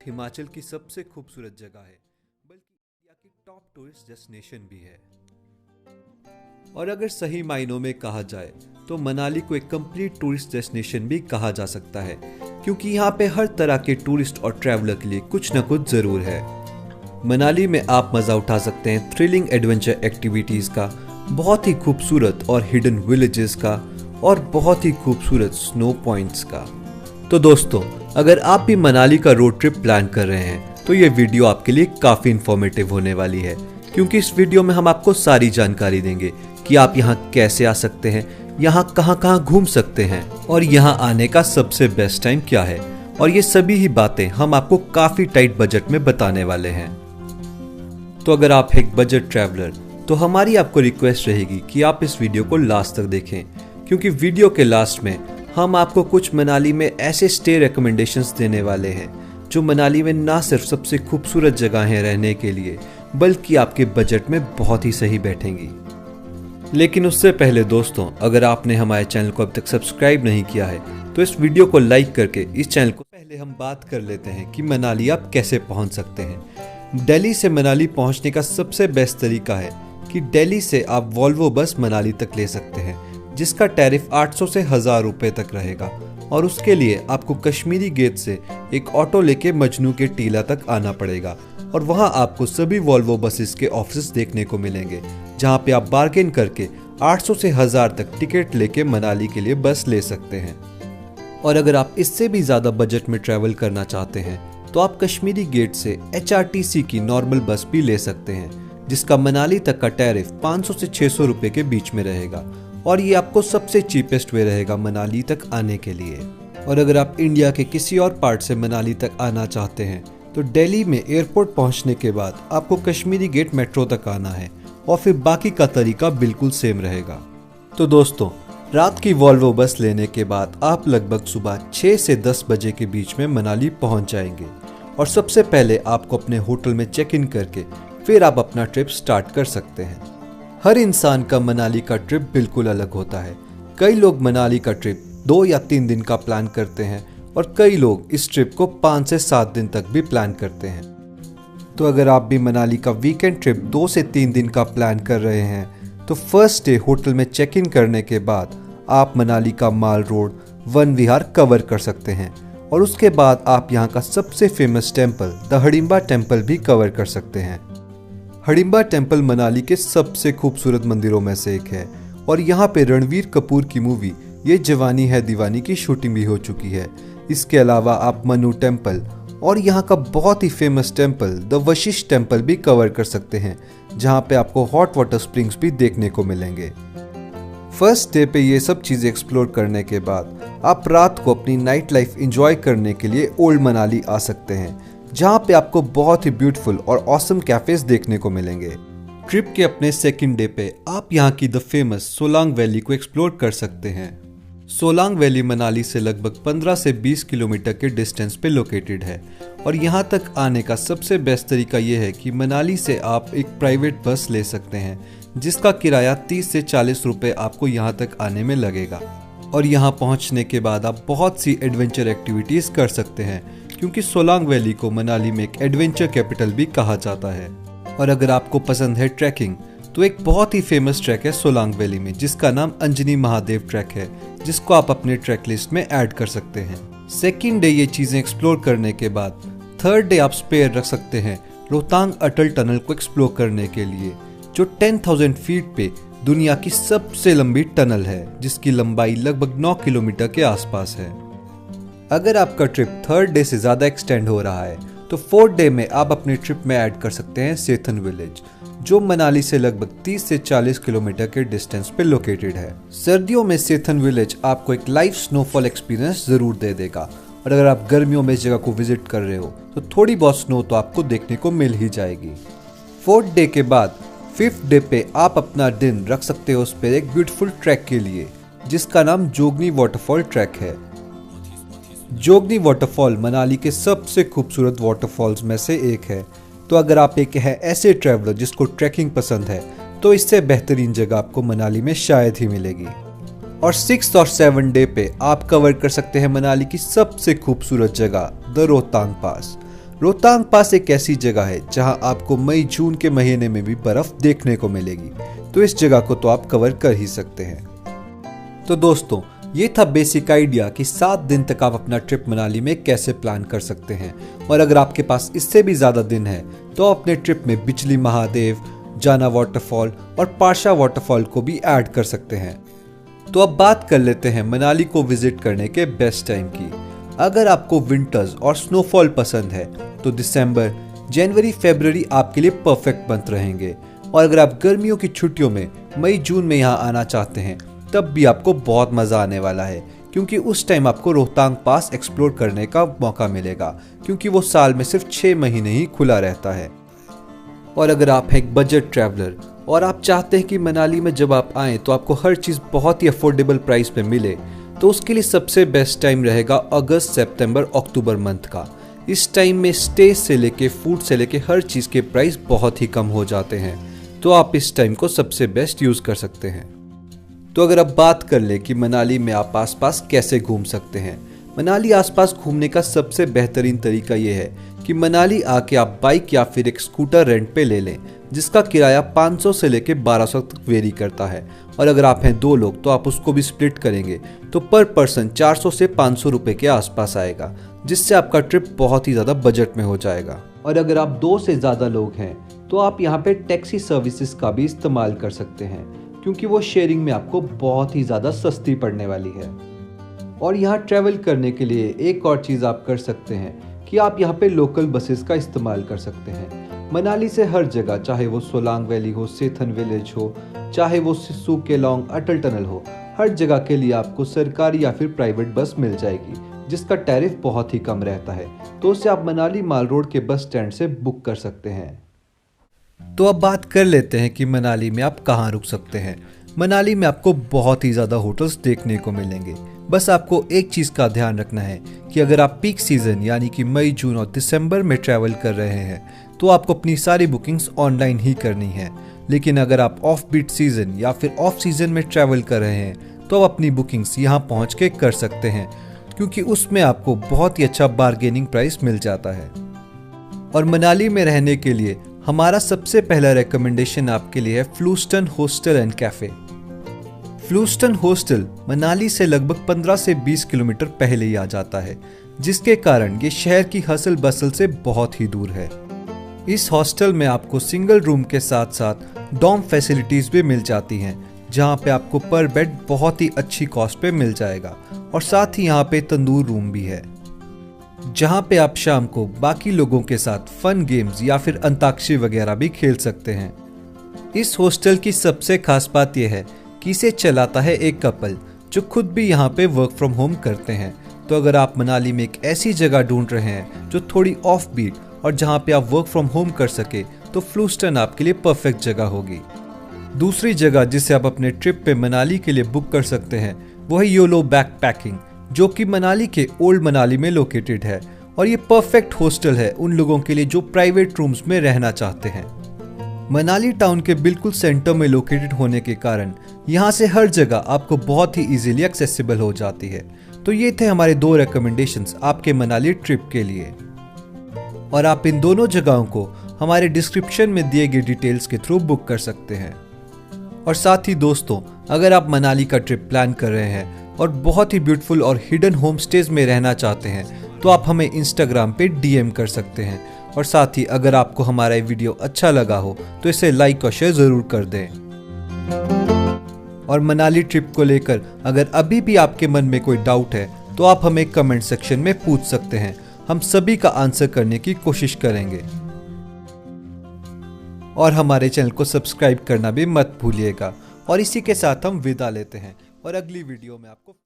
हिमाचल की सबसे खूबसूरत जगह है, बल्कि इंडिया की टॉप टूरिस्ट डेस्टिनेशन भी है। और अगर सही मायनों में कहा जाए तो मनाली को एक कंप्लीट टूरिस्ट डेस्टिनेशन भी कहा जा सकता है, क्योंकि यहाँ पे हर तरह के टूरिस्ट और ट्रैवलर के लिए कुछ न कुछ जरूर है। मनाली में आप मजा उठा सकते हैं थ्रिलिंग एडवेंचर एक्टिविटीज का, बहुत ही खूबसूरत और हिडन विलेजेस का, और बहुत ही खूबसूरत स्नो पॉइंट्स का। तो दोस्तों, अगर आप भी मनाली का रोड ट्रिप प्लान कर रहे हैं तो ये वीडियो आपके लिए काफी इंफॉर्मेटिव होने वाली है, क्योंकि इस वीडियो में हम आपको सारी जानकारी देंगे कि आप यहाँ कैसे आ सकते हैं, यहाँ कहाँ घूम सकते हैं और यहाँ आने का सबसे बेस्ट टाइम क्या है। और ये सभी ही बातें हम आपको काफी टाइट बजट में बताने वाले हैं। तो अगर आप एक बजट ट्रैवलर, तो हमारी आपको रिक्वेस्ट रहेगी कि आप इस वीडियो को लास्ट तक देखें, क्योंकि वीडियो के लास्ट में हम आपको कुछ मनाली में ऐसे स्टे रिकमेंडेशंस देने वाले हैं जो मनाली में ना सिर्फ सबसे खूबसूरत जगह हैं रहने के लिए, बल्कि आपके बजट में बहुत ही सही बैठेंगी। लेकिन उससे पहले दोस्तों, अगर आपने हमारे चैनल को अब तक सब्सक्राइब नहीं किया है तो इस वीडियो को लाइक करके इस चैनल को पहले हम बात कर लेते हैं कि मनाली आप कैसे पहुंच सकते हैं। दिल्ली से मनाली पहुंचने का सबसे बेस्ट तरीका है कि दिल्ली से आप वॉल्वो बस मनाली तक ले सकते हैं, जिसका टैरिफ 800 से 1000 रुपए तक रहेगा। और उसके लिए आपको कश्मीरी गेट से एक ऑटो लेके मजनू के टीला तक आना पड़ेगा, और वहां आपको सभी वॉल्वो बसेस के ऑफिस देखने को मिलेंगे, जहां पे आप बार्गेन करके 800 से 1000 तक टिकट लेके मनाली के लिए बस ले सकते हैं। और अगर आप इससे भी ज्यादा बजट में ट्रैवल करना चाहते हैं तो आप कश्मीरी गेट से HRTC की नॉर्मल बस भी ले सकते हैं, जिसका मनाली तक का टैरिफ 500 से 600 रुपए के बीच में रहेगा, और ये आपको सबसे चीपेस्ट वे रहेगा मनाली तक आने के लिए। और अगर आप इंडिया के किसी और पार्ट से मनाली तक आना चाहते हैं तो दिल्ली में एयरपोर्ट पहुंचने के बाद आपको कश्मीरी गेट मेट्रो तक आना है, और फिर बाकी का तरीका बिल्कुल सेम रहेगा। तो दोस्तों, रात की वॉल्वो बस लेने के बाद आप लगभग सुबह 6 से 10 बजे के बीच में मनाली पहुंच जाएंगे। और सबसे पहले आपको अपने होटल में चेक इन करके फिर आप अपना ट्रिप स्टार्ट कर सकते हैं। हर इंसान का मनाली का ट्रिप बिल्कुल अलग होता है। कई लोग मनाली का ट्रिप 2 या 3 दिन का प्लान करते हैं, और कई लोग इस ट्रिप को 5 से 7 दिन तक भी प्लान करते हैं। तो अगर आप भी मनाली का वीकेंड ट्रिप 2 से 3 दिन का प्लान कर रहे हैं तो फर्स्ट डे होटल में चेक इन करने के बाद आप मनाली का माल रोड, वन विहार कवर कर सकते हैं, और उसके बाद आप यहाँ का सबसे famous temple the Hadimba temple भी कवर कर सकते हैं। हडिम्बा टेम्पल मनाली के सबसे खूबसूरत मंदिरों में से एक है, और यहाँ पे रणवीर कपूर की मूवी ये जवानी है दीवानी की शूटिंग भी हो चुकी है। इसके अलावा आप मनु टेम्पल और यहाँ का बहुत ही famous temple the Vashisht temple भी कवर कर सकते हैं, जहाँ पे आपको हॉट वाटर स्प्रिंग्स भी देखने को मिलेंगे। फर्स्ट डे पे ये सब चीजें एक्सप्लोर करने के बाद आप रात को अपनी नाइट लाइफ एंजॉय करने के लिए ओल्ड मनाली आ सकते हैं, जहाँ पे आपको बहुत ही ब्यूटीफुल और ऑसम कैफेज देखने को मिलेंगे। ट्रिप के अपने सेकंड डे पे आप यहाँ की द फेमस सोलांग वैली को एक्सप्लोर कर सकते हैं। सोलांग वैली मनाली से लगभग 15 से 20 किलोमीटर के डिस्टेंस पे लोकेटेड है, और यहाँ तक आने का सबसे बेस्ट तरीका ये है कि मनाली से आप एक प्राइवेट बस ले सकते हैं, जिसका किराया 30 से 40 रुपए आपको यहाँ तक आने में लगेगा। और यहाँ पहुँचने के बाद आप बहुत सी एडवेंचर एक्टिविटीज कर सकते हैं, क्योंकि सोलांग वैली को मनाली में एक एडवेंचर कैपिटल भी कहा जाता है। और अगर आपको पसंद है ट्रैकिंग, तो एक बहुत ही फेमस ट्रैक है सोलांग वैली में, जिसका नाम अंजनी महादेव ट्रैक है, जिसको आप अपने ट्रैक लिस्ट में ऐड कर सकते हैं। सेकंड डे ये चीजें एक्सप्लोर करने के बाद थर्ड डे आप स्पेयर रख सकते हैं रोहतांग अटल टनल को एक्सप्लोर करने के लिए, जो 10,000 फीट पे दुनिया की सबसे लंबी टनल है, जिसकी लंबाई लगभग 9 किलोमीटर के आसपास है। अगर आपका ट्रिप थर्ड डे से ज्यादा एक्सटेंड हो रहा है तो फोर्थ डे में आप अपने ट्रिप में ऐड कर सकते हैं सेथन विलेज, जो मनाली से लगभग 30 से 40 किलोमीटर के डिस्टेंस पे लोकेटेड है। सर्दियों में सेथन विलेज आपको एक लाइव स्नोफॉल एक्सपीरियंस जरूर दे देगा, और अगर आप गर्मियों में इस जगह को विजिट कर रहे हो तो थोड़ी बहुत स्नो तो आपको देखने को मिल ही जाएगी। फोर्थ डे के बाद फिफ्थ डे पे आप अपना दिन रख सकते हो उस पर एक ब्यूटीफुल ट्रैक के लिए, जिसका नाम जोगनी वाटरफॉल ट्रैक है। जोगनी वाटरफॉल मनाली के सबसे खूबसूरत वाटरफॉल्स में से एक है, तो अगर आप एक है ऐसे ट्रैवलर जिसको ट्रैकिंग पसंद है तो इससे बेहतरीन जगह आपको मनाली में शायद ही मिलेगी। और 6th और 7th डे पे आप कवर कर सकते हैं मनाली की सबसे खूबसूरत जगह द रोहतांग पास। रोहतांग पास एक ऐसी जगह है जहां आपको मई जून के महीने में भी बर्फ देखने को मिलेगी, तो इस जगह को तो आप कवर कर ही सकते हैं। तो दोस्तों, ये था बेसिक आइडिया कि 7 दिन तक आप अपना ट्रिप मनाली में कैसे प्लान कर सकते हैं। और अगर आपके पास इससे भी ज़्यादा दिन है तो अपने ट्रिप में बिजली महादेव, जाना वाटरफॉल और पाशा वाटरफॉल को भी ऐड कर सकते हैं। तो अब बात कर लेते हैं मनाली को विजिट करने के बेस्ट टाइम की। अगर आपको विंटर्स और स्नोफॉल पसंद है तो दिसंबर, जनवरी, फरवरी आपके लिए परफेक्ट मंथ रहेंगे। और अगर आप गर्मियों की छुट्टियों में मई जून में यहाँ आना चाहते हैं तब भी आपको बहुत मज़ा आने वाला है, क्योंकि उस टाइम आपको रोहतांग पास एक्सप्लोर करने का मौका मिलेगा, क्योंकि वो साल में सिर्फ 6 महीने ही खुला रहता है। और अगर आप हैं एक बजट ट्रैवलर और आप चाहते हैं कि मनाली में जब आप आएँ तो आपको हर चीज़ बहुत ही अफोर्डेबल प्राइस में मिले, तो उसके लिए सबसे बेस्ट टाइम रहेगा अगस्त, सितंबर, अक्टूबर मंथ का। इस टाइम में स्टे से लेके फूड से लेके हर चीज़ के प्राइस बहुत ही कम हो जाते हैं, तो आप इस टाइम को सबसे बेस्ट यूज़ कर सकते हैं। तो अगर अब बात कर ले कि मनाली में आप आसपास कैसे घूम सकते हैं, मनाली आसपास घूमने का सबसे बेहतरीन तरीका ये है कि मनाली आके आप बाइक या फिर एक स्कूटर रेंट पे ले लें, जिसका किराया 500 से लेके 1200 तक वेरी करता है। और अगर आप हैं 2 लोग तो आप उसको भी स्प्लिट करेंगे तो पर पर्सन 400 से 500 रुपये के आसपास आएगा, जिससे आपका ट्रिप बहुत ही ज़्यादा बजट में हो जाएगा। और अगर आप 2 से ज़्यादा लोग हैं तो आप यहाँ पे टैक्सी सर्विसेज का भी इस्तेमाल कर सकते हैं, क्योंकि वो शेयरिंग में आपको बहुत ही ज़्यादा सस्ती पड़ने वाली है। और यहाँ ट्रैवल करने के लिए एक और चीज़ आप कर सकते हैं कि आप यहाँ पे लोकल बसेस का इस्तेमाल कर सकते हैं। मनाली से हर जगह, चाहे वो सोलांग वैली हो, सेथन विलेज हो, चाहे वो सिस्सू केलोंग अटल टनल हो, हर जगह के लिए आपको सरकारी या फिर प्राइवेट बस मिल जाएगी, जिसका टैरिफ बहुत ही कम रहता है। तो उसे आप मनाली माल रोड के बस स्टैंड से बुक कर सकते हैं। तो अब बात कर लेते हैं कि मनाली में आप कहाँ रुक सकते हैं। मनाली में आपको बहुत ही ज़्यादा होटल्स देखने को मिलेंगे। बस आपको एक चीज़ का ध्यान रखना है कि अगर आप पीक सीज़न यानी कि मई, जून और दिसंबर में ट्रैवल कर रहे हैं तो आपको अपनी सारी बुकिंग्स ऑनलाइन ही करनी है। लेकिन अगर आप ऑफ बीट सीज़न या फिर ऑफ सीज़न में ट्रैवल कर रहे हैं तो आप अपनी बुकिंग्स यहाँ पहुँच के कर सकते हैं, क्योंकि उसमें आपको बहुत ही अच्छा बार्गेनिंग प्राइस मिल जाता है। और मनाली में रहने के लिए हमारा सबसे पहला रेकमेंडेशन आपके लिए है फ्लूस्टन हॉस्टल एंड कैफ़े। फ्लूस्टन हॉस्टल मनाली से लगभग 15 से 20 किलोमीटर पहले ही आ जाता है, जिसके कारण ये शहर की हसल बसल से बहुत ही दूर है। इस हॉस्टल में आपको सिंगल रूम के साथ साथ डॉर्म फैसिलिटीज़ भी मिल जाती हैं, जहाँ पे आपको पर बेड बहुत ही अच्छी कॉस्ट पे मिल जाएगा। और साथ ही यहाँ पे तंदूर रूम भी है, जहाँ पे आप शाम को बाकी लोगों के साथ फन गेम्स या फिर अंताक्षरी वगैरह भी खेल सकते हैं। इस हॉस्टल की सबसे खास बात यह है कि इसे चलाता है एक कपल जो खुद भी यहाँ पे वर्क फ्रॉम होम करते हैं। तो अगर आप मनाली में एक ऐसी जगह ढूंढ रहे हैं जो थोड़ी ऑफ बीट और जहाँ पे आप वर्क फ्रॉम होम कर सके, तो फ्लूस्टन आपके लिए परफेक्ट जगह होगी। दूसरी जगह जिसे आप अपने ट्रिप पे मनाली के लिए बुक कर सकते हैं वो है योलो बैकपैकिंग, जो कि मनाली के ओल्ड मनाली में लोकेटेड है। और ये परफेक्ट हॉस्टल है उन लोगों के लिए जो प्राइवेट रूम्स में रहना चाहते हैं। मनाली टाउन के बिल्कुल सेंटर में लोकेटेड होने के कारण यहाँ से हर जगह आपको बहुत ही इजीली एक्सेसिबल हो जाती है। तो ये थे हमारे 2 रिकमेंडेशंस आपके मनाली ट्रिप के लिए, और आप इन दोनों जगहों को हमारे डिस्क्रिप्शन में दिए गए डिटेल्स के थ्रू बुक कर सकते हैं। और साथ ही दोस्तों, अगर आप मनाली का ट्रिप प्लान कर रहे हैं और बहुत ही ब्यूटीफुल और हिडन होम स्टेज में रहना चाहते हैं तो आप हमें इंस्टाग्राम पे DM कर सकते हैं। और साथ ही अगर आपको हमारा ये वीडियो अच्छा लगा हो तो इसे लाइक और शेयर ज़रूर कर दें। और मनाली ट्रिप को लेकर अगर अभी भी आपके मन में कोई डाउट है तो आप हमें कमेंट सेक्शन में पूछ सकते हैं, हम सभी का आंसर करने की कोशिश करेंगे। और हमारे चैनल को सब्सक्राइब करना भी मत भूलिएगा। और इसी के साथ हम विदा लेते हैं और अगली वीडियो में आपको